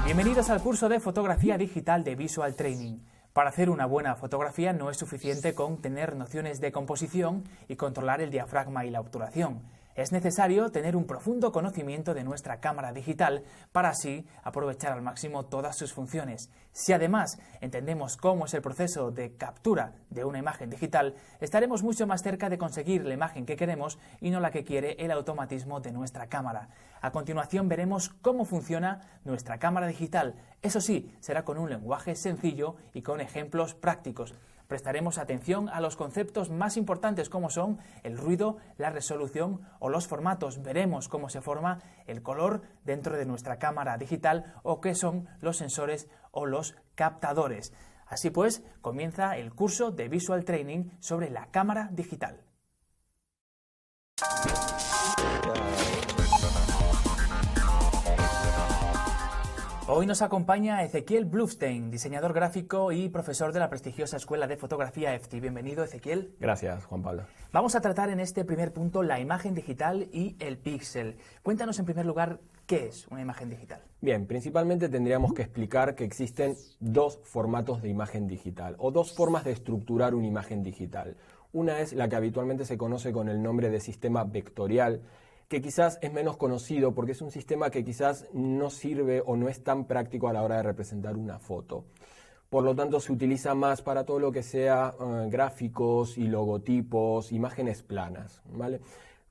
Bienvenidos al curso de fotografía digital de Visual Training. Para hacer una buena fotografía no es suficiente con tener nociones de composición y controlar el diafragma y la obturación. Es necesario tener un profundo conocimiento de nuestra cámara digital para así aprovechar al máximo todas sus funciones. Si además entendemos cómo es el proceso de captura de una imagen digital, estaremos mucho más cerca de conseguir la imagen que queremos y no la que quiere el automatismo de nuestra cámara. A continuación veremos cómo funciona nuestra cámara digital. Eso sí, será con un lenguaje sencillo y con ejemplos prácticos. Prestaremos atención a los conceptos más importantes como son el ruido, la resolución o los formatos. Veremos cómo se forma el color dentro de nuestra cámara digital o qué son los sensores o los captadores. Así pues, comienza el curso de Visual Training sobre la cámara digital. Hoy nos acompaña Ezequiel Blufstein, diseñador gráfico y profesor de la prestigiosa Escuela de Fotografía EFTI. Bienvenido, Ezequiel. Gracias, Juan Pablo. Vamos a tratar en este primer punto la imagen digital y el píxel. Cuéntanos en primer lugar qué es una imagen digital. Bien, principalmente tendríamos que explicar que existen dos formatos de imagen digital o dos formas de estructurar una imagen digital. Una es la que habitualmente se conoce con el nombre de sistema vectorial, que quizás es menos conocido porque es un sistema que quizás no sirve o no es tan práctico a la hora de representar una foto. Por lo tanto, se utiliza más para todo lo que sea gráficos y logotipos, imágenes planas, ¿vale?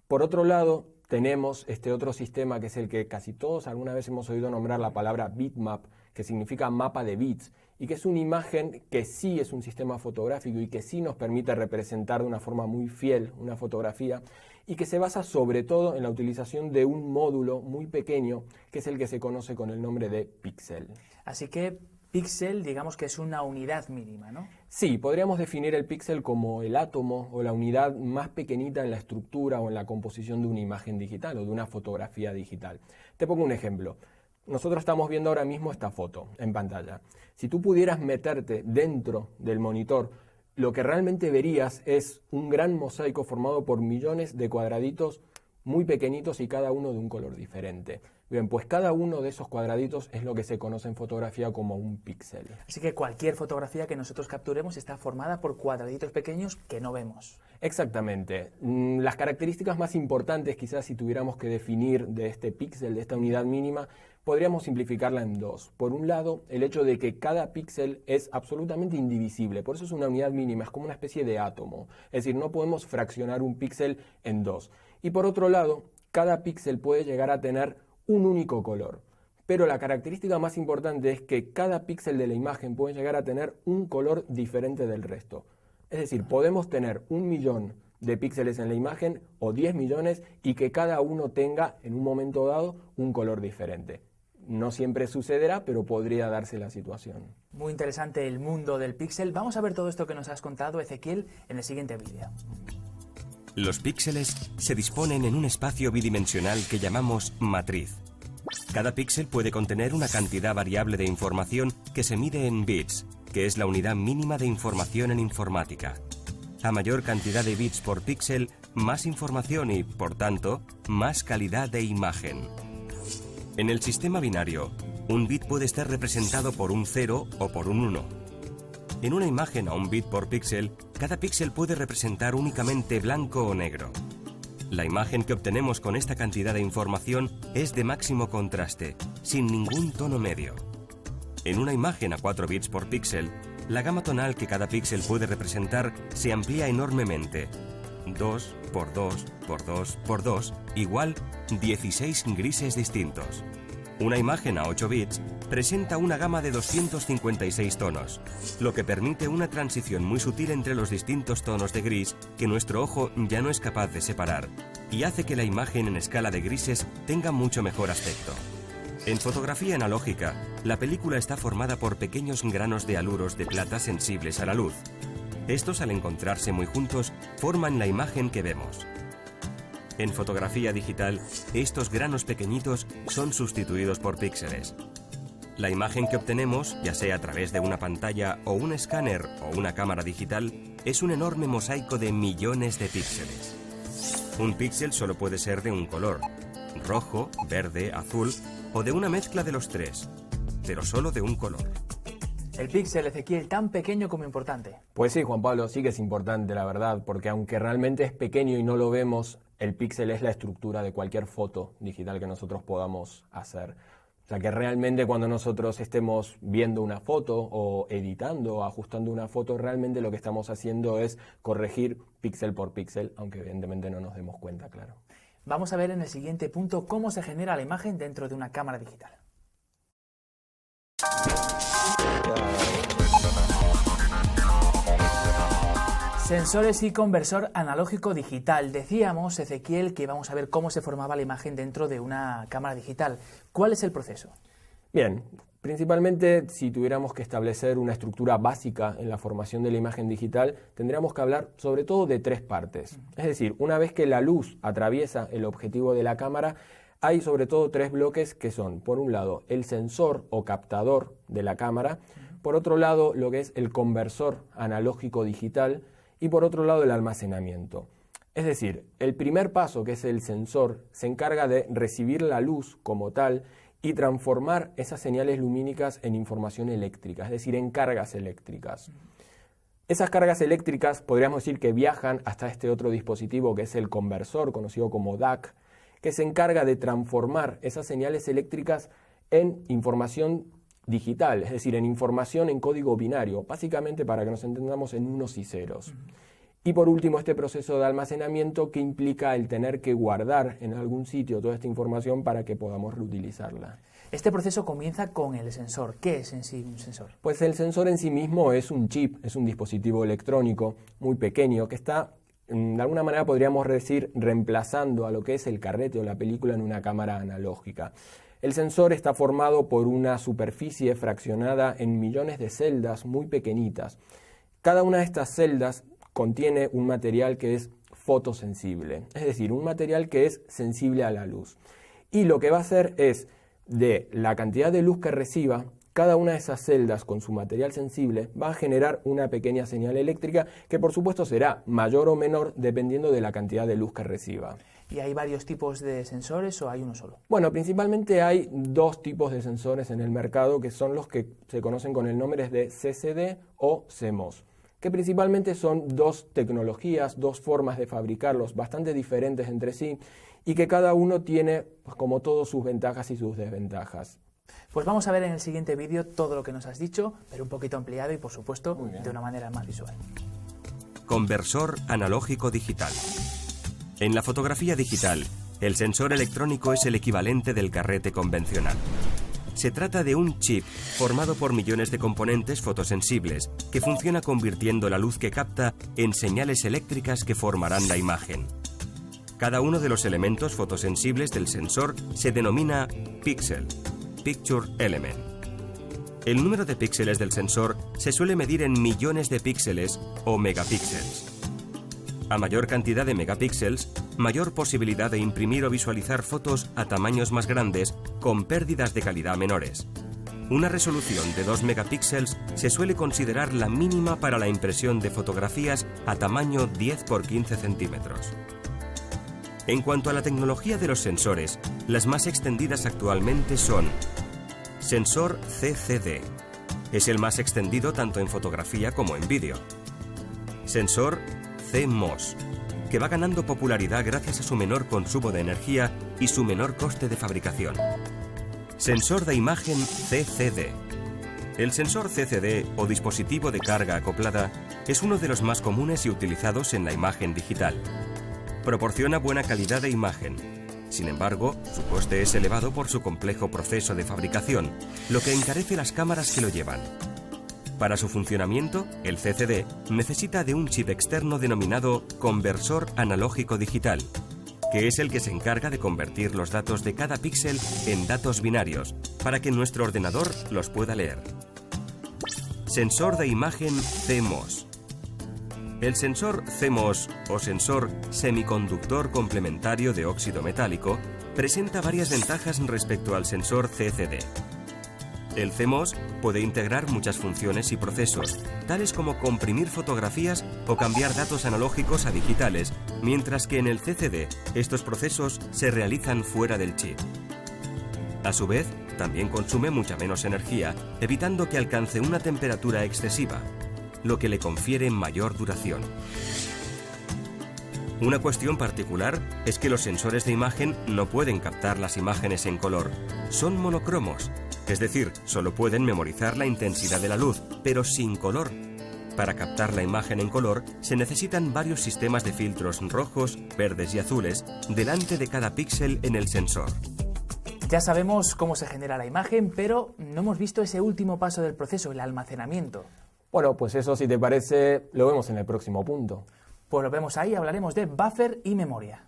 Por otro lado, tenemos este otro sistema que es el que casi todos alguna vez hemos oído nombrar la palabra bitmap, que significa mapa de bits, y que es una imagen que sí es un sistema fotográfico y que sí nos permite representar de una forma muy fiel una fotografía, y que se basa sobre todo en la utilización de un módulo muy pequeño, que es el que se conoce con el nombre de píxel. Así que píxel, digamos que es una unidad mínima, ¿no? Sí, podríamos definir el píxel como el átomo o la unidad más pequeñita en la estructura o en la composición de una imagen digital o de una fotografía digital. Te pongo un ejemplo. Nosotros estamos viendo ahora mismo esta foto en pantalla. Si tú pudieras meterte dentro del monitor, lo que realmente verías es un gran mosaico formado por millones de cuadraditos muy pequeñitos y cada uno de un color diferente. Bien, pues cada uno de esos cuadraditos es lo que se conoce en fotografía como un píxel. Así que cualquier fotografía que nosotros capturemos está formada por cuadraditos pequeños que no vemos. Exactamente. Las características más importantes, quizás si tuviéramos que definir de este píxel, de esta unidad mínima, podríamos simplificarla en dos. Por un lado, el hecho de que cada píxel es absolutamente indivisible, por eso es una unidad mínima, es como una especie de átomo. Es decir, no podemos fraccionar un píxel en dos. Y por otro lado, cada píxel puede llegar a tener un único color. Pero la característica más importante es que cada píxel de la imagen puede llegar a tener un color diferente del resto. Es decir, podemos tener 1 millón de píxeles en la imagen o 10 millones y que cada uno tenga en un momento dado un color diferente. No siempre sucederá, pero podría darse la situación. Muy interesante el mundo del píxel. Vamos a ver todo esto que nos has contado, Ezequiel, en el siguiente vídeo. Los píxeles se disponen en un espacio bidimensional que llamamos matriz. Cada píxel puede contener una cantidad variable de información que se mide en bits, que es la unidad mínima de información en informática. A mayor cantidad de bits por píxel, más información y, por tanto, más calidad de imagen. En el sistema binario, un bit puede estar representado por un 0 o por un 1. En una imagen a un bit por píxel, cada píxel puede representar únicamente blanco o negro. La imagen que obtenemos con esta cantidad de información es de máximo contraste, sin ningún tono medio. En una imagen a 4 bits por píxel, la gama tonal que cada píxel puede representar se amplía enormemente. 2 por 2 por 2 por 2 igual 16 grises distintos. Una imagen a 8 bits presenta una gama de 256 tonos, lo que permite una transición muy sutil entre los distintos tonos de gris que nuestro ojo ya no es capaz de separar, y hace que la imagen en escala de grises tenga mucho mejor aspecto. En fotografía analógica, la película está formada por pequeños granos de haluros de plata sensibles a la luz. Estos, al encontrarse muy juntos, forman la imagen que vemos. En fotografía digital, estos granos pequeñitos son sustituidos por píxeles. La imagen que obtenemos, ya sea a través de una pantalla o un escáner o una cámara digital, es un enorme mosaico de millones de píxeles. Un píxel solo puede ser de un color: rojo, verde, azul o de una mezcla de los tres, pero solo de un color. El píxel, Ezequiel, tan pequeño como importante. Pues sí, Juan Pablo, sí que es importante, la verdad, porque aunque realmente es pequeño y no lo vemos, el píxel es la estructura de cualquier foto digital que nosotros podamos hacer. O sea que realmente cuando nosotros estemos viendo una foto o editando o ajustando una foto, realmente lo que estamos haciendo es corregir píxel por píxel, aunque evidentemente no nos demos cuenta, claro. Vamos a ver en el siguiente punto cómo se genera la imagen dentro de una cámara digital. Sensores y conversor analógico digital. Decíamos, Ezequiel, que vamos a ver cómo se formaba la imagen dentro de una cámara digital. ¿Cuál es el proceso? Bien, principalmente si tuviéramos que establecer una estructura básica en la formación de la imagen digital, tendríamos que hablar sobre todo de tres partes. Es decir, una vez que la luz atraviesa el objetivo de la cámara, hay sobre todo tres bloques que son, por un lado, el sensor o captador de la cámara, por otro lado, lo que es el conversor analógico digital y por otro lado, el almacenamiento. Es decir, el primer paso, que es el sensor, se encarga de recibir la luz como tal y transformar esas señales lumínicas en información eléctrica, es decir, en cargas eléctricas. Esas cargas eléctricas podríamos decir que viajan hasta este otro dispositivo que es el conversor, conocido como DAC, que se encarga de transformar esas señales eléctricas en información digital, es decir, en información en código binario, básicamente para que nos entendamos en unos y ceros. Y por último, este proceso de almacenamiento que implica el tener que guardar en algún sitio toda esta información para que podamos reutilizarla. Este proceso comienza con el sensor. ¿Qué es en sí un sensor? Pues el sensor en sí mismo es un chip, es un dispositivo electrónico muy pequeño que está, de alguna manera podríamos decir, reemplazando a lo que es el carrete o la película en una cámara analógica. El sensor está formado por una superficie fraccionada en millones de celdas muy pequeñitas. Cada una de estas celdas contiene un material que es fotosensible, es decir, un material que es sensible a la luz. Y lo que va a hacer es, de la cantidad de luz que reciba, cada una de esas celdas con su material sensible va a generar una pequeña señal eléctrica que por supuesto será mayor o menor dependiendo de la cantidad de luz que reciba. ¿Y hay varios tipos de sensores o hay uno solo? Bueno, principalmente hay dos tipos de sensores en el mercado que son los que se conocen con el nombre de CCD o CMOS, que principalmente son dos tecnologías, dos formas de fabricarlos bastante diferentes entre sí y que cada uno tiene, pues, como todo, sus ventajas y sus desventajas. Pues vamos a ver en el siguiente vídeo todo lo que nos has dicho, pero un poquito ampliado y por supuesto de una manera más visual. Conversor analógico digital. En la fotografía digital, el sensor electrónico es el equivalente del carrete convencional. Se trata de un chip formado por millones de componentes fotosensibles que funciona convirtiendo la luz que capta en señales eléctricas que formarán la imagen. Cada uno de los elementos fotosensibles del sensor se denomina píxel, Picture Element. El número de píxeles del sensor se suele medir en millones de píxeles o megapíxeles. A mayor cantidad de megapíxeles, mayor posibilidad de imprimir o visualizar fotos a tamaños más grandes con pérdidas de calidad menores. Una resolución de 2 megapíxeles se suele considerar la mínima para la impresión de fotografías a tamaño 10 por 15 centímetros. En cuanto a la tecnología de los sensores, las más extendidas actualmente son sensor CCD. Es el más extendido tanto en fotografía como en vídeo. Sensor CMOS, que va ganando popularidad gracias a su menor consumo de energía y su menor coste de fabricación. Sensor de imagen CCD. El sensor CCD o dispositivo de carga acoplada es uno de los más comunes y utilizados en la imagen digital. Proporciona buena calidad de imagen. Sin embargo, su coste es elevado por su complejo proceso de fabricación, lo que encarece las cámaras que lo llevan. Para su funcionamiento, el CCD necesita de un chip externo denominado conversor analógico digital, que es el que se encarga de convertir los datos de cada píxel en datos binarios, para que nuestro ordenador los pueda leer. Sensor de imagen CMOS. El sensor CMOS, o sensor semiconductor complementario de óxido metálico, presenta varias ventajas respecto al sensor CCD. El CMOS puede integrar muchas funciones y procesos, tales como comprimir fotografías o cambiar datos analógicos a digitales, mientras que en el CCD estos procesos se realizan fuera del chip. A su vez, también consume mucha menos energía, evitando que alcance una temperatura excesiva, lo que le confiere mayor duración. Una cuestión particular es que los sensores de imagen no pueden captar las imágenes en color, son monocromos, es decir, solo pueden memorizar la intensidad de la luz, pero sin color. Para captar la imagen en color se necesitan varios sistemas de filtros rojos, verdes y azules delante de cada píxel en el sensor. Ya sabemos cómo se genera la imagen, pero no hemos visto ese último paso del proceso, el almacenamiento. Bueno, pues eso, si te parece, lo vemos en el próximo punto. Pues lo vemos ahí, hablaremos de buffer y memoria.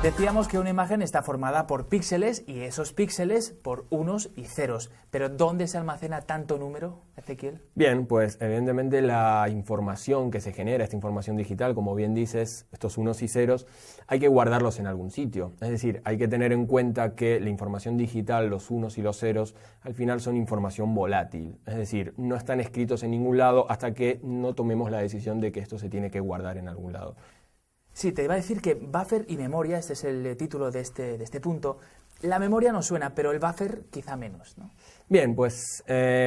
Decíamos que una imagen está formada por píxeles y esos píxeles por unos y ceros. Pero ¿dónde se almacena tanto número, Ezequiel? Bien, pues evidentemente la información que se genera, esta información digital, como bien dices, estos unos y ceros, hay que guardarlos en algún sitio. Es decir, hay que tener en cuenta que la información digital, los unos y los ceros, al final son información volátil. Es decir, no están escritos en ningún lado hasta que no tomemos la decisión de que esto se tiene que guardar en algún lado. Sí, te iba a decir que buffer y memoria, este es el título de este punto. La memoria nos suena, pero el buffer quizá menos, ¿no? Bien, pues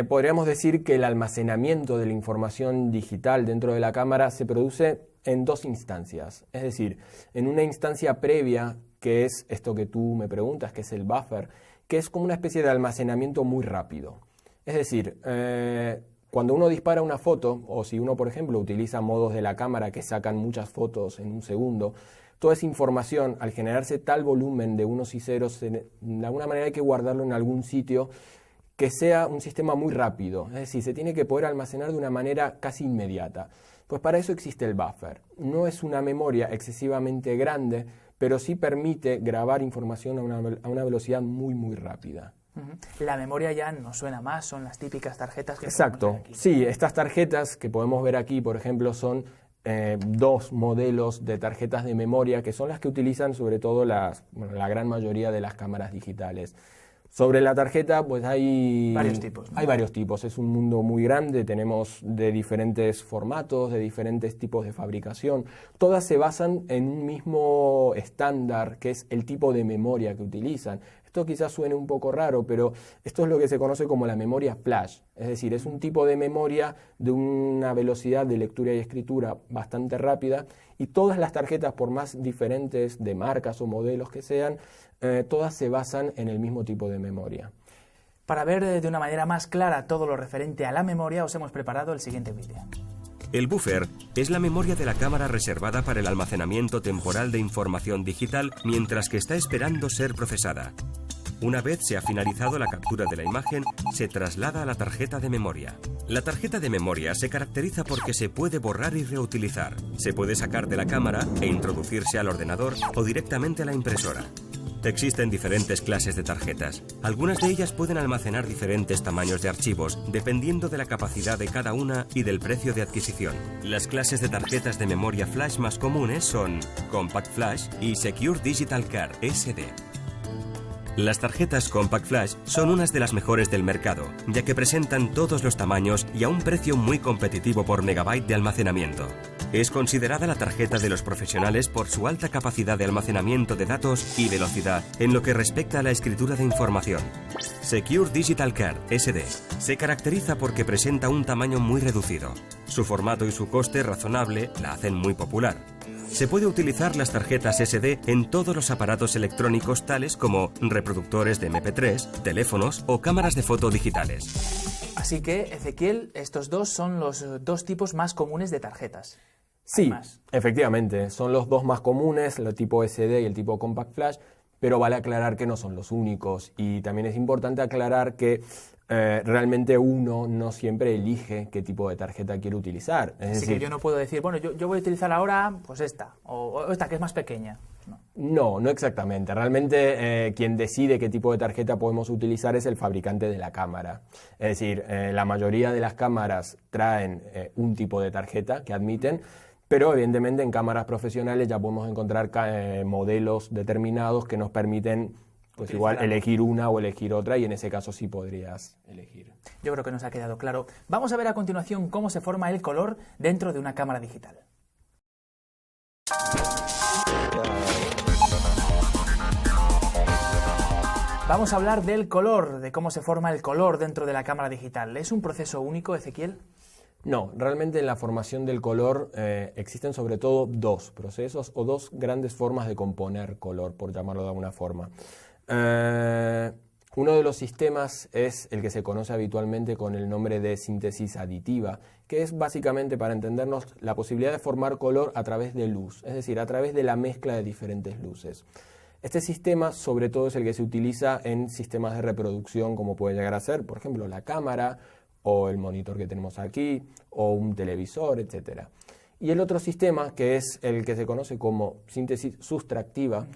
podríamos decir que el almacenamiento de la información digital dentro de la cámara se produce en dos instancias. Es decir, en una instancia previa, que es esto que tú me preguntas, que es el buffer, que es como una especie de almacenamiento muy rápido. Es decir, cuando uno dispara una foto, o si uno, por ejemplo, utiliza modos de la cámara que sacan muchas fotos en un segundo, toda esa información, al generarse tal volumen de unos y ceros, de alguna manera hay que guardarlo en algún sitio que sea un sistema muy rápido. Es decir, se tiene que poder almacenar de una manera casi inmediata. Pues para eso existe el buffer. No es una memoria excesivamente grande, pero sí permite grabar información a una velocidad muy, muy rápida. La memoria ya nos suena más, son las típicas tarjetas que Exacto, podemos ver aquí. sí, estas tarjetas que podemos ver aquí, por ejemplo, son dos modelos de tarjetas de memoria que son las que utilizan sobre todo la gran mayoría de las cámaras digitales. Sobre la tarjeta, pues hay varios tipos, ¿no? Hay varios tipos, es un mundo muy grande, tenemos de diferentes formatos, de diferentes tipos de fabricación. Todas se basan en un mismo estándar, que es el tipo de memoria que utilizan. Esto quizás suene un poco raro, pero esto es lo que se conoce como la memoria flash. Es decir, es un tipo de memoria de una velocidad de lectura y escritura bastante rápida y todas las tarjetas, por más diferentes de marcas o modelos que sean, todas se basan en el mismo tipo de memoria. Para ver de una manera más clara todo lo referente a la memoria, os hemos preparado el siguiente vídeo. El buffer es la memoria de la cámara reservada para el almacenamiento temporal de información digital mientras que está esperando ser procesada. Una vez se ha finalizado la captura de la imagen, se traslada a la tarjeta de memoria. La tarjeta de memoria se caracteriza porque se puede borrar y reutilizar. Se puede sacar de la cámara e introducirse al ordenador o directamente a la impresora. Existen diferentes clases de tarjetas. Algunas de ellas pueden almacenar diferentes tamaños de archivos, dependiendo de la capacidad de cada una y del precio de adquisición. Las clases de tarjetas de memoria flash más comunes son Compact Flash y Secure Digital Card, SD. Las tarjetas Compact Flash son unas de las mejores del mercado, ya que presentan todos los tamaños y a un precio muy competitivo por megabyte de almacenamiento. Es considerada la tarjeta de los profesionales por su alta capacidad de almacenamiento de datos y velocidad en lo que respecta a la escritura de información. Secure Digital Card, SD, se caracteriza porque presenta un tamaño muy reducido. Su formato y su coste razonable la hacen muy popular. Se puede utilizar las tarjetas SD en todos los aparatos electrónicos tales como reproductores de MP3, teléfonos o cámaras de foto digitales. Así que, Ezequiel, estos dos son los dos tipos más comunes de tarjetas. Sí, más. efectivamente, son los dos más comunes, el tipo SD y el tipo Compact Flash, pero vale aclarar que no son los únicos y también es importante aclarar que realmente uno no siempre elige qué tipo de tarjeta quiere utilizar. Es Así decir, que yo no puedo decir, bueno, yo voy a utilizar ahora pues esta, o esta que es más pequeña. No exactamente. Realmente quien decide qué tipo de tarjeta podemos utilizar es el fabricante de la cámara. Es decir, la mayoría de las cámaras traen un tipo de tarjeta que admiten, pero evidentemente en cámaras profesionales ya podemos encontrar modelos determinados que nos permiten pues utilizar igual algo. elegir una o elegir otra, y en ese caso sí podrías elegir. Yo creo que nos ha quedado claro. Vamos a ver a continuación cómo se forma el color dentro de una cámara digital. Vamos a hablar del color, de cómo se forma el color dentro de la cámara digital. ¿Es un proceso único, Ezequiel? No, realmente en la formación del color existen sobre todo dos procesos o dos grandes formas de componer color, por llamarlo de alguna forma. Uno de los sistemas es el que se conoce habitualmente con el nombre de síntesis aditiva, que es básicamente, para entendernos, la posibilidad de formar color a través de luz, es decir, a través de la mezcla de diferentes luces. Este sistema sobre todo es el que se utiliza en sistemas de reproducción, como puede llegar a ser, por ejemplo, la cámara o el monitor que tenemos aquí o un televisor, etc. Y el otro sistema, que es el que se conoce como síntesis sustractiva,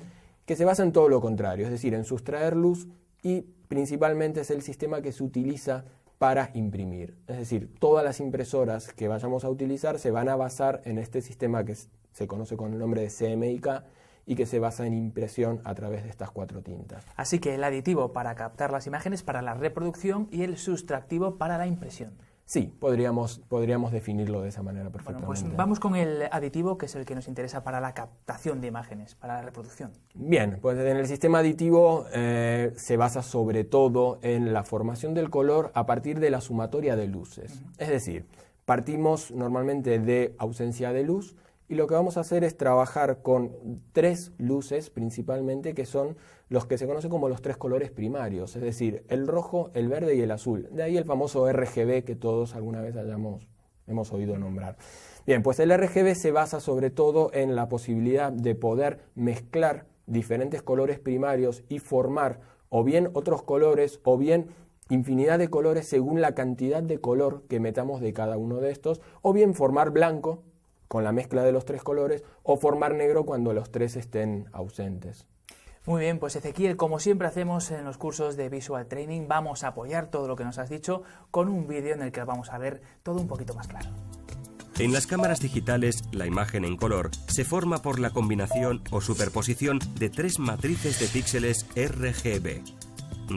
que se basa en todo lo contrario, es decir, en sustraer luz, y principalmente es el sistema que se utiliza para imprimir. Es decir, todas las impresoras que vayamos a utilizar se van a basar en este sistema que se conoce con el nombre de CMYK y que se basa en impresión a través de estas 4 tintas. Así que el aditivo para captar las imágenes para la reproducción y el sustractivo para la impresión. Sí, podríamos definirlo de esa manera perfectamente. Bueno, pues vamos con el aditivo, que es el que nos interesa para la captación de imágenes, para la reproducción. Bien, pues en el sistema aditivo se basa sobre todo en la formación del color a partir de la sumatoria de luces. Es decir, partimos normalmente de ausencia de luz, y lo que vamos a hacer es trabajar con 3 luces principalmente, que son los que se conocen como los 3 colores primarios, es decir, el rojo, el verde y el azul. De ahí el famoso RGB que todos alguna vez hemos oído nombrar. Bien, pues el RGB se basa sobre todo en la posibilidad de poder mezclar diferentes colores primarios y formar o bien otros colores o bien infinidad de colores según la cantidad de color que metamos de cada uno de estos, o bien formar blanco con la mezcla de los 3 colores, o formar negro cuando los 3 estén ausentes. Muy bien, pues Ezequiel, como siempre hacemos en los cursos de Visual Training, vamos a apoyar todo lo que nos has dicho con un vídeo en el que vamos a ver todo un poquito más claro. En las cámaras digitales, la imagen en color se forma por la combinación o superposición de 3 matrices de píxeles RGB: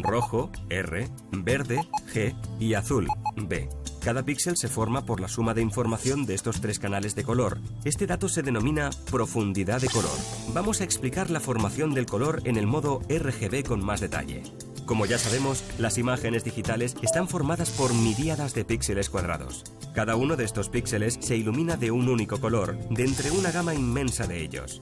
rojo, R, verde, G y azul, B. Cada píxel se forma por la suma de información de estos 3 canales de color. Este dato se denomina profundidad de color. Vamos a explicar la formación del color en el modo RGB con más detalle. Como ya sabemos, las imágenes digitales están formadas por miríadas de píxeles cuadrados. Cada uno de estos píxeles se ilumina de un único color, de entre una gama inmensa de ellos.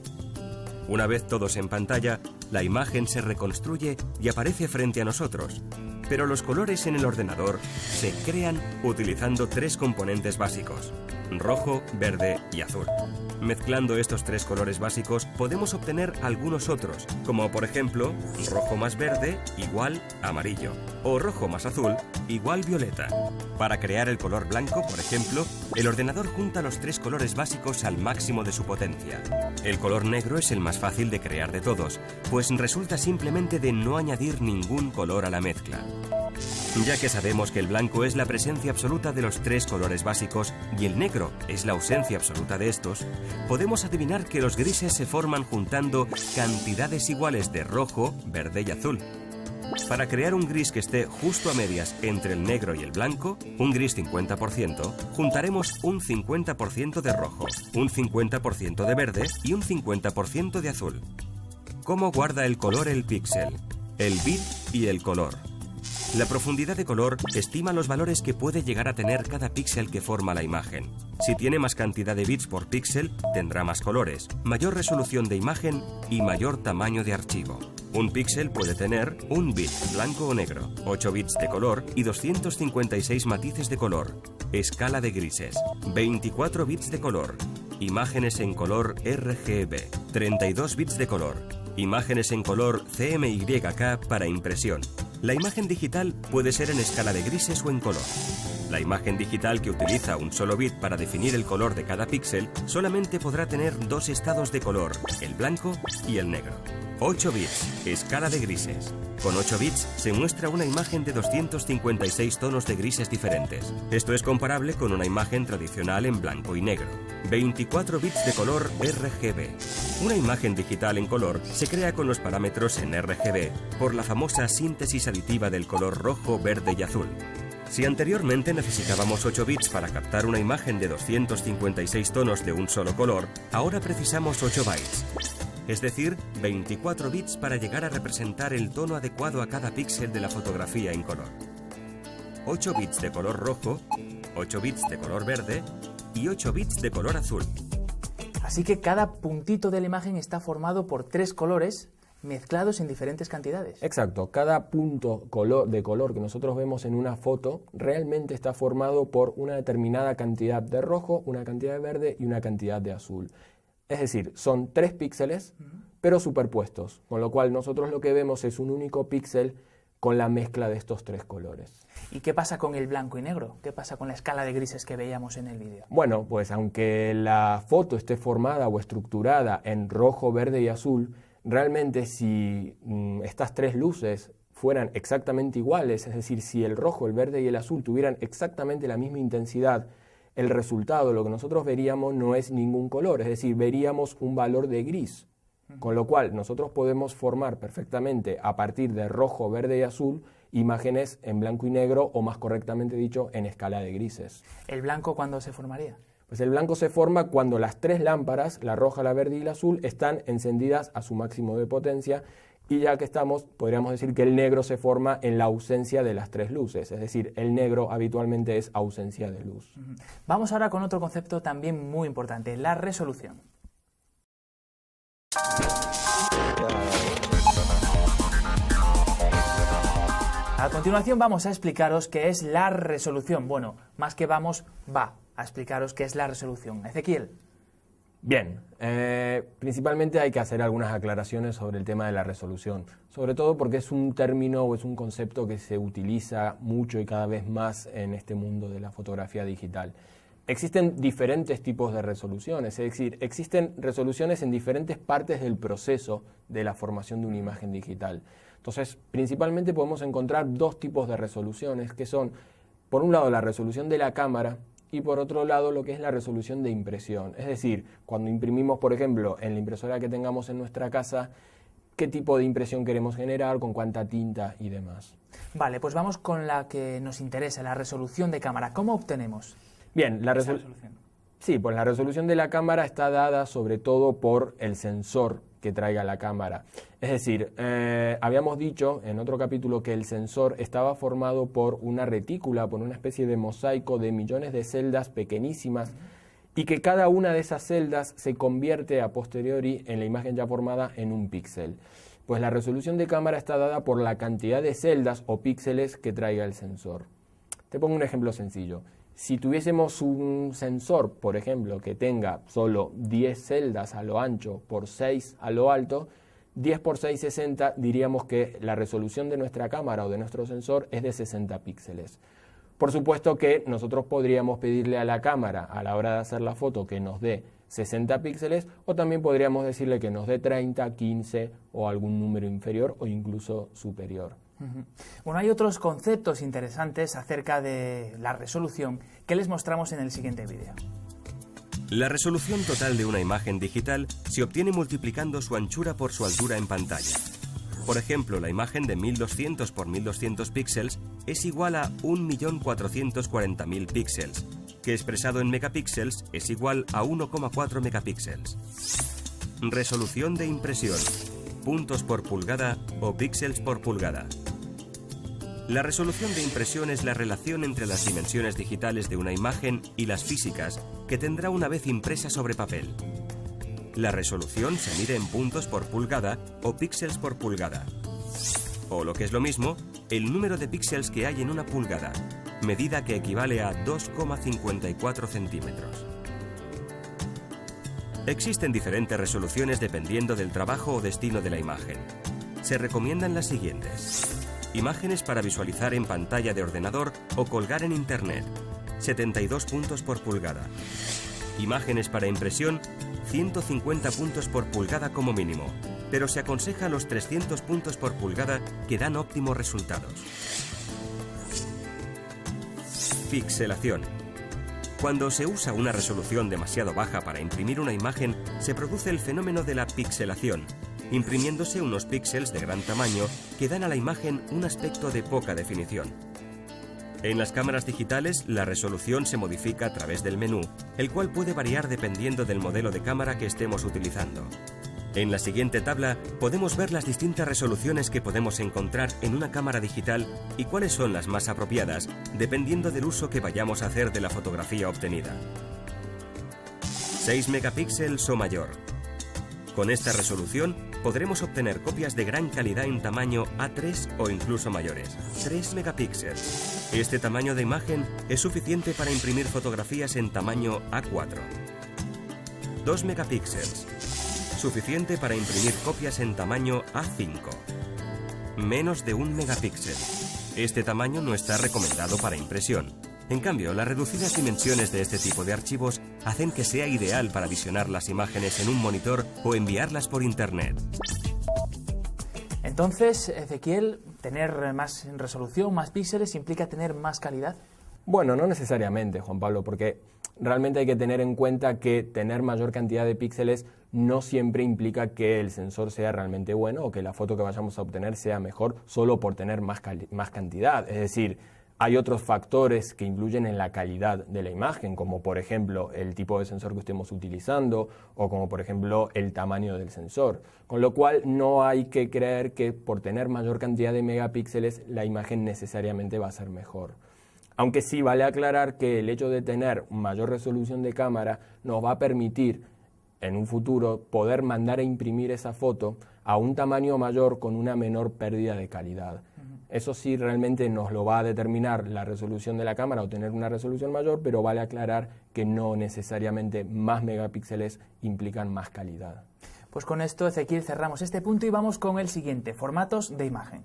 Una vez todos en pantalla, la imagen se reconstruye y aparece frente a nosotros. Pero los colores en el ordenador se crean utilizando 3 componentes básicos: rojo, verde y azul. Mezclando estos 3 colores básicos podemos obtener algunos otros, como por ejemplo, rojo más verde igual amarillo, o rojo más azul igual violeta. Para crear el color blanco, por ejemplo, el ordenador junta los 3 colores básicos al máximo de su potencia. El color negro es el más fácil de crear de todos, pues resulta simplemente de no añadir ningún color a la mezcla. Ya que sabemos que el blanco es la presencia absoluta de los 3 colores básicos y el negro es la ausencia absoluta de estos, podemos adivinar que los grises se forman juntando cantidades iguales de rojo, verde y azul. Para crear un gris que esté justo a medias entre el negro y el blanco, un gris 50%, juntaremos un 50% de rojo, un 50% de verde y un 50% de azul. ¿Cómo guarda el color el píxel? El bit y el color. La profundidad de color estima los valores que puede llegar a tener cada píxel que forma la imagen. Si tiene más cantidad de bits por píxel, tendrá más colores, mayor resolución de imagen y mayor tamaño de archivo. Un píxel puede tener 1 bit blanco o negro, 8 bits de color y 256 matices de color. Escala de grises, 24 bits de color. Imágenes en color RGB, 32 bits de color. Imágenes en color CMYK para impresión. La imagen digital puede ser en escala de grises o en color. La imagen digital que utiliza un solo bit para definir el color de cada píxel solamente podrá tener 2 estados de color, el blanco y el negro. 8 bits, escala de grises. Con 8 bits se muestra una imagen de 256 tonos de grises diferentes. Esto es comparable con una imagen tradicional en blanco y negro. 24 bits de color RGB. Una imagen digital en color se crea con los parámetros en RGB por la famosa síntesis aditiva del color rojo, verde y azul. Si anteriormente necesitábamos 8 bits para captar una imagen de 256 tonos de un solo color, ahora precisamos 8 bytes. Es decir, 24 bits para llegar a representar el tono adecuado a cada píxel de la fotografía en color. 8 bits de color rojo, 8 bits de color verde y 8 bits de color azul. Así que cada puntito de la imagen está formado por 3 colores mezclados en diferentes cantidades. Exacto, cada punto de color que nosotros vemos en una foto realmente está formado por una determinada cantidad de rojo, una cantidad de verde y una cantidad de azul. Es decir, son 3 píxeles, pero superpuestos, con lo cual nosotros lo que vemos es un único píxel con la mezcla de estos 3 colores. ¿Y qué pasa con el blanco y negro? ¿Qué pasa con la escala de grises que veíamos en el vídeo? Bueno, pues aunque la foto esté formada o estructurada en rojo, verde y azul, realmente si estas 3 luces fueran exactamente iguales, es decir, si el rojo, el verde y el azul tuvieran exactamente la misma intensidad, el resultado, lo que nosotros veríamos no es ningún color, es decir, veríamos un valor de gris. Con lo cual nosotros podemos formar perfectamente a partir de rojo, verde y azul imágenes en blanco y negro o más correctamente dicho en escala de grises. ¿El blanco cuándo se formaría? Pues el blanco se forma cuando las 3 lámparas, la roja, la verde y la azul, están encendidas a su máximo de potencia y ya que estamos, podríamos decir que el negro se forma en la ausencia de las 3 luces, es decir, el negro habitualmente es ausencia de luz. Vamos ahora con otro concepto también muy importante, la resolución. A continuación vamos a explicaros qué es la resolución. Bueno, más que va a explicaros qué es la resolución. Ezequiel. Bien, principalmente hay que hacer algunas aclaraciones sobre el tema de la resolución, sobre todo porque es un término o es un concepto que se utiliza mucho y cada vez más en este mundo de la fotografía digital. Existen diferentes tipos de resoluciones, es decir, existen resoluciones en diferentes partes del proceso de la formación de una imagen digital. Entonces, principalmente podemos encontrar 2 tipos de resoluciones, que son, por un lado, la resolución de la cámara y por otro lado, lo que es la resolución de impresión. Es decir, cuando imprimimos, por ejemplo, en la impresora que tengamos en nuestra casa, qué tipo de impresión queremos generar, con cuánta tinta y demás. Vale, pues vamos con la que nos interesa, la resolución de cámara. ¿Cómo obtenemos? Bien, la resolución. Sí, pues la resolución de la cámara está dada sobre todo por el sensor que traiga la cámara. Es decir, habíamos dicho en otro capítulo que el sensor estaba formado por una retícula, por una especie de mosaico de millones de celdas pequeñísimas y que cada una de esas celdas se convierte a posteriori en la imagen ya formada en un píxel. Pues la resolución de cámara está dada por la cantidad de celdas o píxeles que traiga el sensor. Te pongo un ejemplo sencillo. Si tuviésemos un sensor, por ejemplo, que tenga solo 10 celdas a lo ancho por 6 a lo alto, 10 por 6, 60, diríamos que la resolución de nuestra cámara o de nuestro sensor es de 60 píxeles. Por supuesto que nosotros podríamos pedirle a la cámara a la hora de hacer la foto que nos dé 60 píxeles o también podríamos decirle que nos dé 30, 15 o algún número inferior o incluso superior. Bueno, hay otros conceptos interesantes acerca de la resolución que les mostramos en el siguiente vídeo. La resolución total de una imagen digital se obtiene multiplicando su anchura por su altura en pantalla. Por ejemplo, la imagen de 1200 por 1200 píxeles es igual a 1.440.000 píxeles, que expresado en megapíxeles es igual a 1,4 megapíxeles. Resolución de impresión, puntos por pulgada o píxeles por pulgada. La resolución de impresión es la relación entre las dimensiones digitales de una imagen y las físicas que tendrá una vez impresa sobre papel. La resolución se mide en puntos por pulgada o píxeles por pulgada. O lo que es lo mismo, el número de píxeles que hay en una pulgada, medida que equivale a 2,54 centímetros. Existen diferentes resoluciones dependiendo del trabajo o destino de la imagen. Se recomiendan las siguientes. Imágenes para visualizar en pantalla de ordenador o colgar en Internet, 72 puntos por pulgada. Imágenes para impresión, 150 puntos por pulgada como mínimo, pero se aconseja los 300 puntos por pulgada que dan óptimos resultados. Pixelación. Cuando se usa una resolución demasiado baja para imprimir una imagen, se produce el fenómeno de la pixelación, imprimiéndose unos píxeles de gran tamaño que dan a la imagen un aspecto de poca definición. En las cámaras digitales, la resolución se modifica a través del menú, el cual puede variar dependiendo del modelo de cámara que estemos utilizando. En la siguiente tabla podemos ver las distintas resoluciones que podemos encontrar en una cámara digital y cuáles son las más apropiadas, dependiendo del uso que vayamos a hacer de la fotografía obtenida. 6 megapíxeles o mayor. Con esta resolución podremos obtener copias de gran calidad en tamaño A3 o incluso mayores. 3 megapíxeles. Este tamaño de imagen es suficiente para imprimir fotografías en tamaño A4. 2 megapíxeles. Suficiente para imprimir copias en tamaño A5. Menos de 1 megapíxel. Este tamaño no está recomendado para impresión. En cambio, las reducidas dimensiones de este tipo de archivos hacen que sea ideal para visionar las imágenes en un monitor o enviarlas por internet. Entonces, Ezequiel, ¿tener más resolución, más píxeles, implica tener más calidad? Bueno, no necesariamente, Juan Pablo, porque realmente hay que tener en cuenta que tener mayor cantidad de píxeles no siempre implica que el sensor sea realmente bueno o que la foto que vayamos a obtener sea mejor solo por tener más cantidad. Es decir, hay otros factores que influyen en la calidad de la imagen, como por ejemplo el tipo de sensor que estemos utilizando o como por ejemplo el tamaño del sensor. Con lo cual no hay que creer que por tener mayor cantidad de megapíxeles la imagen necesariamente va a ser mejor. Aunque sí vale aclarar que el hecho de tener mayor resolución de cámara nos va a permitir en un futuro poder mandar a imprimir esa foto a un tamaño mayor con una menor pérdida de calidad. Eso sí realmente nos lo va a determinar la resolución de la cámara o tener una resolución mayor, pero vale aclarar que no necesariamente más megapíxeles implican más calidad. Pues con esto, Ezequiel, cerramos este punto y vamos con el siguiente, formatos de imagen.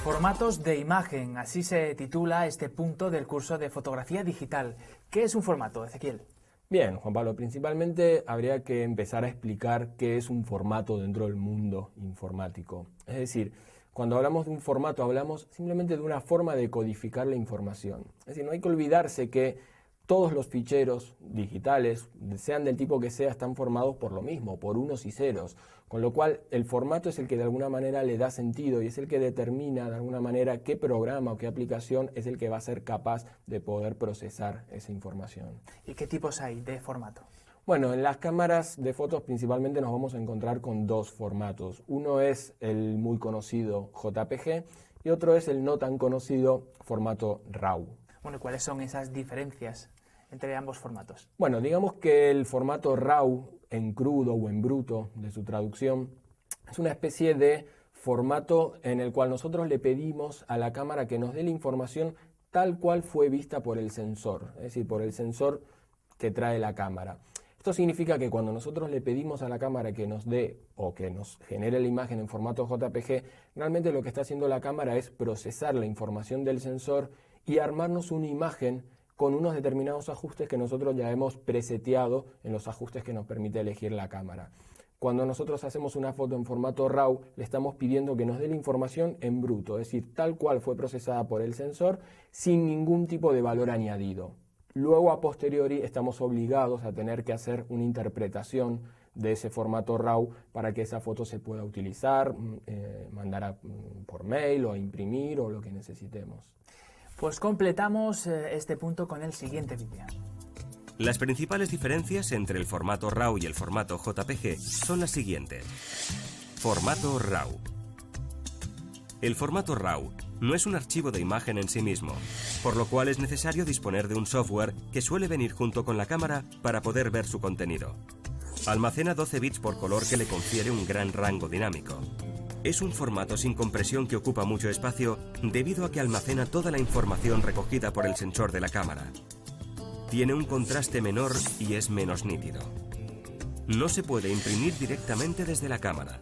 Formatos de imagen, así se titula este punto del curso de fotografía digital. ¿Qué es un formato, Ezequiel? Bien, Juan Pablo, principalmente habría que empezar a explicar qué es un formato dentro del mundo informático. Es decir, cuando hablamos de un formato hablamos simplemente de una forma de codificar la información. Es decir, no hay que olvidarse que todos los ficheros digitales, sean del tipo que sea, están formados por lo mismo, por unos y ceros. Con lo cual, el formato es el que de alguna manera le da sentido y es el que determina de alguna manera qué programa o qué aplicación es el que va a ser capaz de poder procesar esa información. ¿Y qué tipos hay de formato? Bueno, en las cámaras de fotos principalmente nos vamos a encontrar con dos formatos. Uno es el muy conocido JPG y otro es el no tan conocido formato RAW. Bueno, ¿cuáles son esas diferencias entre ambos formatos? Bueno, digamos que el formato RAW, en crudo o en bruto de su traducción, es una especie de formato en el cual nosotros le pedimos a la cámara que nos dé la información tal cual fue vista por el sensor, es decir, por el sensor que trae la cámara. Esto significa que cuando nosotros le pedimos a la cámara que nos dé o que nos genere la imagen en formato JPG, realmente lo que está haciendo la cámara es procesar la información del sensor y armarnos una imagen con unos determinados ajustes que nosotros ya hemos preseteado en los ajustes que nos permite elegir la cámara. Cuando nosotros hacemos una foto en formato RAW, le estamos pidiendo que nos dé la información en bruto, es decir, tal cual fue procesada por el sensor, sin ningún tipo de valor añadido. Luego, a posteriori, estamos obligados a tener que hacer una interpretación de ese formato RAW para que esa foto se pueda utilizar, mandar por mail o imprimir o lo que necesitemos. Pues completamos este punto con el siguiente vídeo. Las principales diferencias entre el formato RAW y el formato JPG son las siguientes. Formato RAW. El formato RAW no es un archivo de imagen en sí mismo, por lo cual es necesario disponer de un software que suele venir junto con la cámara para poder ver su contenido. Almacena 12 bits por color que le confiere un gran rango dinámico. Es un formato sin compresión que ocupa mucho espacio debido a que almacena toda la información recogida por el sensor de la cámara. Tiene un contraste menor y es menos nítido. No se puede imprimir directamente desde la cámara.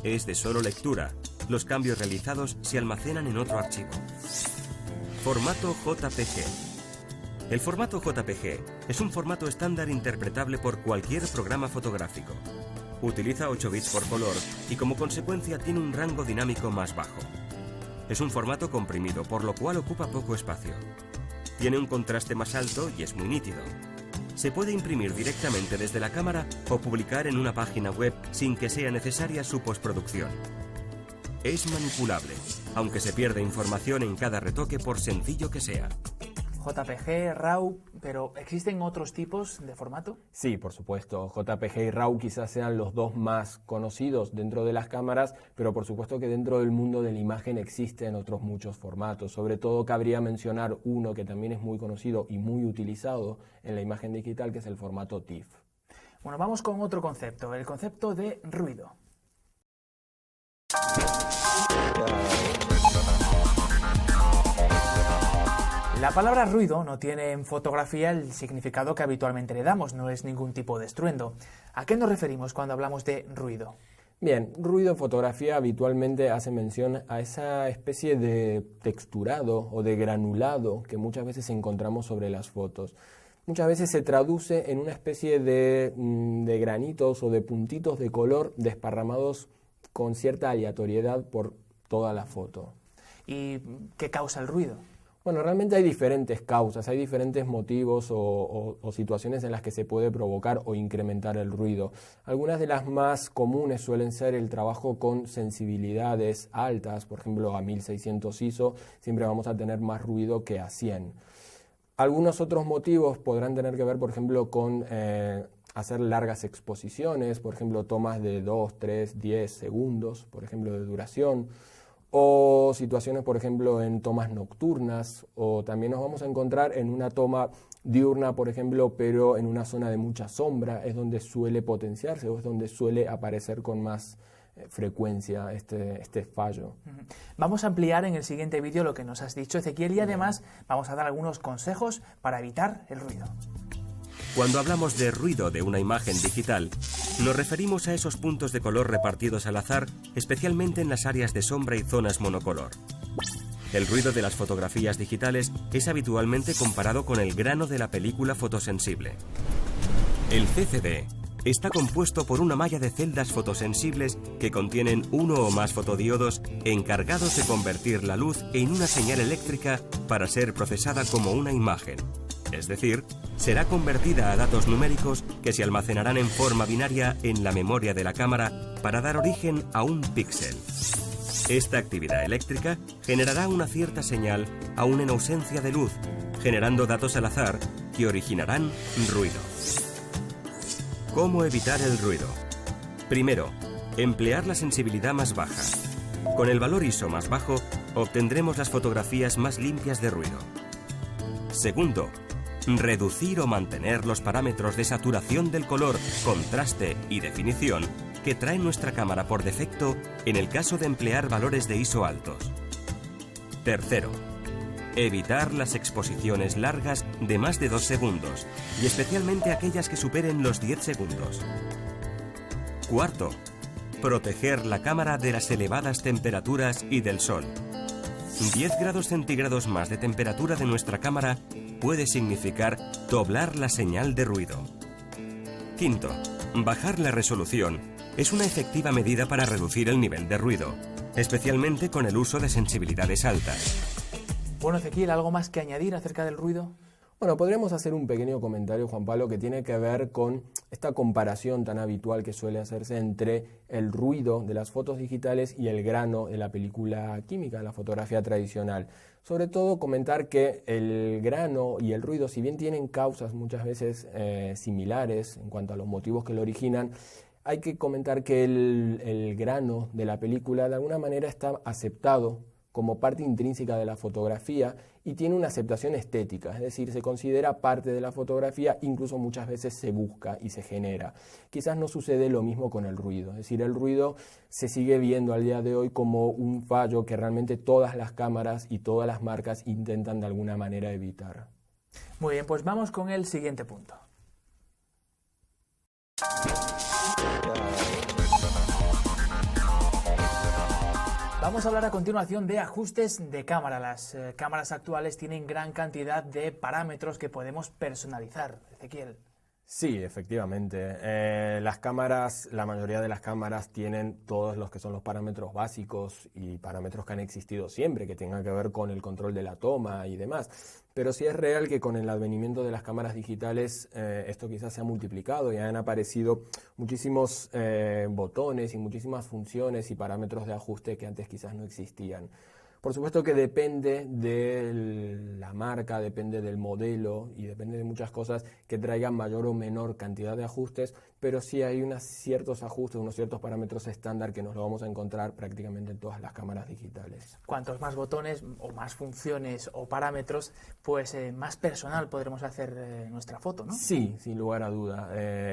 Es de solo lectura. Los cambios realizados se almacenan en otro archivo. Formato JPG. El formato JPG es un formato estándar interpretable por cualquier programa fotográfico. Utiliza 8 bits por color y como consecuencia tiene un rango dinámico más bajo. Es un formato comprimido, por lo cual ocupa poco espacio. Tiene un contraste más alto y es muy nítido. Se puede imprimir directamente desde la cámara o publicar en una página web sin que sea necesaria su postproducción. Es manipulable, aunque se pierde información en cada retoque por sencillo que sea. JPG, RAW, pero ¿existen otros tipos de formato? Sí, por supuesto. JPG y RAW quizás sean los dos más conocidos dentro de las cámaras, pero por supuesto que dentro del mundo de la imagen existen otros muchos formatos. Sobre todo cabría mencionar uno que también es muy conocido y muy utilizado en la imagen digital, que es el formato TIFF. Bueno, vamos con otro concepto, el concepto de ruido. La palabra ruido no tiene en fotografía el significado que habitualmente le damos, no es ningún tipo de estruendo. ¿A qué nos referimos cuando hablamos de ruido? Bien, ruido en fotografía habitualmente hace mención a esa especie de texturado o de granulado que muchas veces encontramos sobre las fotos. Muchas veces se traduce en una especie de granitos o de puntitos de color desparramados con cierta aleatoriedad por toda la foto. ¿Y qué causa el ruido? Bueno, realmente hay diferentes causas, hay diferentes motivos o situaciones en las que se puede provocar o incrementar el ruido. Algunas de las más comunes suelen ser el trabajo con sensibilidades altas, por ejemplo a 1600 ISO siempre vamos a tener más ruido que a 100. Algunos otros motivos podrán tener que ver, por ejemplo, con hacer largas exposiciones, por ejemplo, tomas de 2, 3, 10 segundos, por ejemplo, de duración, o situaciones, por ejemplo, en tomas nocturnas, o también nos vamos a encontrar en una toma diurna, por ejemplo, pero en una zona de mucha sombra, es donde suele potenciarse o es donde suele aparecer con más frecuencia este fallo. Vamos a ampliar en el siguiente vídeo lo que nos has dicho, Ezequiel, y además vamos a dar algunos consejos para evitar el ruido. Cuando hablamos de ruido de una imagen digital, nos referimos a esos puntos de color repartidos al azar, especialmente en las áreas de sombra y zonas monocolor. El ruido de las fotografías digitales es habitualmente comparado con el grano de la película fotosensible. El CCD está compuesto por una malla de celdas fotosensibles que contienen uno o más fotodiodos encargados de convertir la luz en una señal eléctrica para ser procesada como una imagen. Es decir, será convertida a datos numéricos que se almacenarán en forma binaria en la memoria de la cámara para dar origen a un píxel. Esta actividad eléctrica generará una cierta señal aún en ausencia de luz, generando datos al azar que originarán ruido. ¿Cómo evitar el ruido? Primero, emplear la sensibilidad más baja. Con el valor ISO más bajo, obtendremos las fotografías más limpias de ruido. Segundo, reducir o mantener los parámetros de saturación del color, contraste y definición que trae nuestra cámara por defecto en el caso de emplear valores de ISO altos. Tercero, evitar las exposiciones largas de más de 2 segundos y especialmente aquellas que superen los 10 segundos. Cuarto, proteger la cámara de las elevadas temperaturas y del sol. 10 grados centígrados más de temperatura de nuestra cámara puede significar doblar la señal de ruido. Quinto, bajar la resolución es una efectiva medida para reducir el nivel de ruido, especialmente con el uso de sensibilidades altas. Bueno, Ezequiel, ¿algo más que añadir acerca del ruido? Bueno, podríamos hacer un pequeño comentario, Juan Pablo, que tiene que ver con esta comparación tan habitual que suele hacerse entre el ruido de las fotos digitales y el grano de la película química, la fotografía tradicional. Sobre todo comentar que el grano y el ruido, si bien tienen causas muchas veces similares en cuanto a los motivos que lo originan, hay que comentar que el grano de la película de alguna manera está aceptado como parte intrínseca de la fotografía y tiene una aceptación estética, es decir, se considera parte de la fotografía, incluso muchas veces se busca y se genera. Quizás no sucede lo mismo con el ruido, es decir, el ruido se sigue viendo al día de hoy como un fallo que realmente todas las cámaras y todas las marcas intentan de alguna manera evitar. Muy bien, pues vamos con el siguiente punto. Vamos a hablar a continuación de ajustes de cámara. Las cámaras actuales tienen gran cantidad de parámetros que podemos personalizar. Ezequiel. Sí, efectivamente. Las cámaras, la mayoría de las cámaras tienen todos los que son los parámetros básicos y parámetros que han existido siempre, que tengan que ver con el control de la toma y demás. Pero sí es real que con el advenimiento de las cámaras digitales esto quizás se ha multiplicado y han aparecido muchísimos botones y muchísimas funciones y parámetros de ajuste que antes quizás no existían. Por supuesto que depende de la marca, depende del modelo y depende de muchas cosas que traigan mayor o menor cantidad de ajustes, pero sí hay unos ciertos ajustes, unos ciertos parámetros estándar que nos lo vamos a encontrar prácticamente en todas las cámaras digitales. Cuantos más botones o más funciones o parámetros, pues más personal podremos hacer nuestra foto, ¿no? Sí, sin lugar a duda.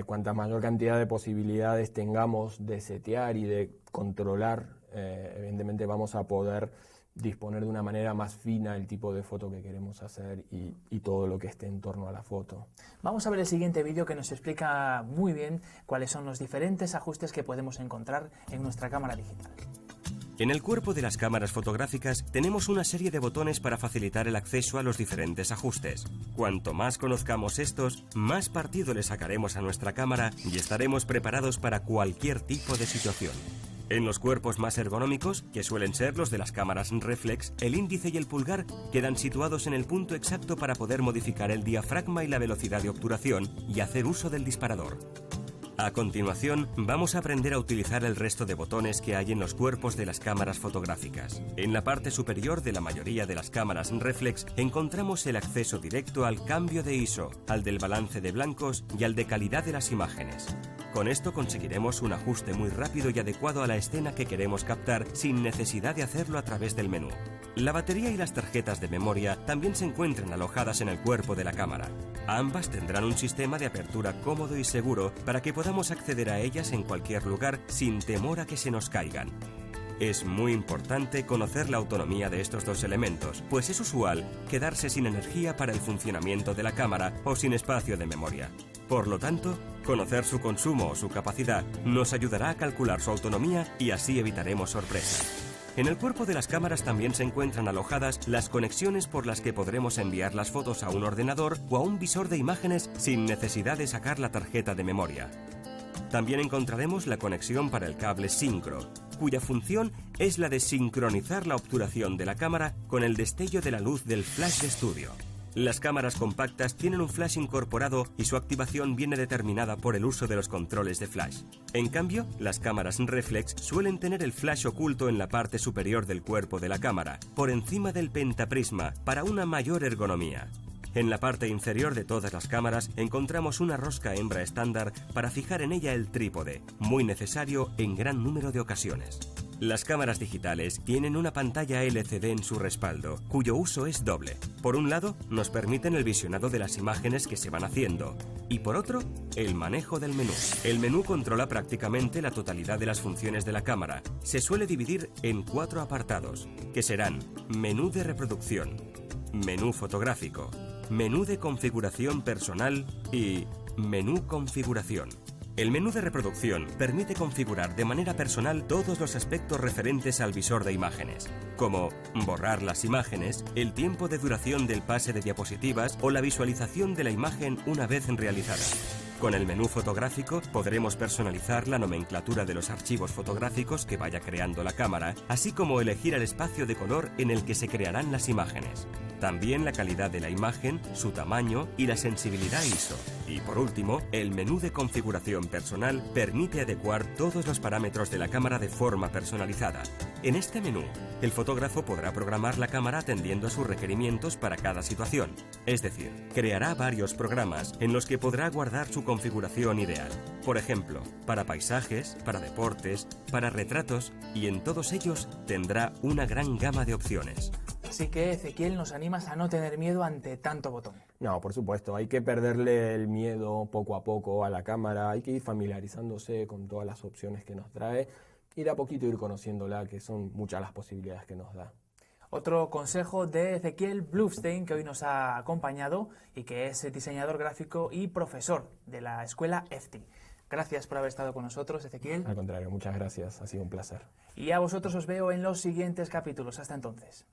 Cuanta mayor cantidad de posibilidades tengamos de setear y de controlar, evidentemente vamos a poder disponer de una manera más fina el tipo de foto que queremos hacer y todo lo que esté en torno a la foto. Vamos a ver el siguiente vídeo que nos explica muy bien cuáles son los diferentes ajustes que podemos encontrar en nuestra cámara digital. En el cuerpo de las cámaras fotográficas tenemos una serie de botones para facilitar el acceso a los diferentes ajustes. Cuanto más conozcamos estos, más partido le sacaremos a nuestra cámara y estaremos preparados para cualquier tipo de situación. En los cuerpos más ergonómicos, que suelen ser los de las cámaras reflex, el índice y el pulgar quedan situados en el punto exacto para poder modificar el diafragma y la velocidad de obturación y hacer uso del disparador. A continuación, vamos a aprender a utilizar el resto de botones que hay en los cuerpos de las cámaras fotográficas. En la parte superior de la mayoría de las cámaras reflex encontramos el acceso directo al cambio de ISO, al del balance de blancos y al de calidad de las imágenes. Con esto conseguiremos un ajuste muy rápido y adecuado a la escena que queremos captar sin necesidad de hacerlo a través del menú. La batería y las tarjetas de memoria también se encuentran alojadas en el cuerpo de la cámara. Ambas tendrán un sistema de apertura cómodo y seguro para que podamos acceder a ellas en cualquier lugar sin temor a que se nos caigan. Es muy importante conocer la autonomía de estos dos elementos, pues es usual quedarse sin energía para el funcionamiento de la cámara o sin espacio de memoria. Por lo tanto, conocer su consumo o su capacidad nos ayudará a calcular su autonomía y así evitaremos sorpresas. En el cuerpo de las cámaras también se encuentran alojadas las conexiones por las que podremos enviar las fotos a un ordenador o a un visor de imágenes sin necesidad de sacar la tarjeta de memoria. También encontraremos la conexión para el cable Syncro, cuya función es la de sincronizar la obturación de la cámara con el destello de la luz del flash de estudio. Las cámaras compactas tienen un flash incorporado y su activación viene determinada por el uso de los controles de flash. En cambio, las cámaras reflex suelen tener el flash oculto en la parte superior del cuerpo de la cámara, por encima del pentaprisma, para una mayor ergonomía. En la parte inferior de todas las cámaras encontramos una rosca hembra estándar para fijar en ella el trípode, muy necesario en gran número de ocasiones. Las cámaras digitales tienen una pantalla LCD en su respaldo, cuyo uso es doble. Por un lado, nos permiten el visionado de las imágenes que se van haciendo, y por otro, el manejo del menú. El menú controla prácticamente la totalidad de las funciones de la cámara. Se suele dividir en 4 apartados, que serán menú de reproducción, menú fotográfico, menú de configuración personal y menú configuración. El menú de reproducción permite configurar de manera personal todos los aspectos referentes al visor de imágenes, como borrar las imágenes, el tiempo de duración del pase de diapositivas o la visualización de la imagen una vez realizada. Con el menú fotográfico podremos personalizar la nomenclatura de los archivos fotográficos que vaya creando la cámara, así como elegir el espacio de color en el que se crearán las imágenes. También la calidad de la imagen, su tamaño y la sensibilidad ISO. Y por último, el menú de configuración personal permite adecuar todos los parámetros de la cámara de forma personalizada. En este menú, el fotógrafo podrá programar la cámara atendiendo a sus requerimientos para cada situación. Es decir, creará varios programas en los que podrá guardar su configuración ideal. Por ejemplo, para paisajes, para deportes, para retratos, y en todos ellos tendrá una gran gama de opciones. Así que, Ezequiel, nos animas a no tener miedo ante tanto botón. No, por supuesto, hay que perderle el miedo poco a poco a la cámara, hay que ir familiarizándose con todas las opciones que nos trae y de a poquito ir conociéndola, que son muchas las posibilidades que nos da. Otro consejo de Ezequiel Blufstein, que hoy nos ha acompañado y que es diseñador gráfico y profesor de la escuela EFTI. Gracias por haber estado con nosotros, Ezequiel. Al contrario, muchas gracias, ha sido un placer. Y a vosotros os veo en los siguientes capítulos. Hasta entonces.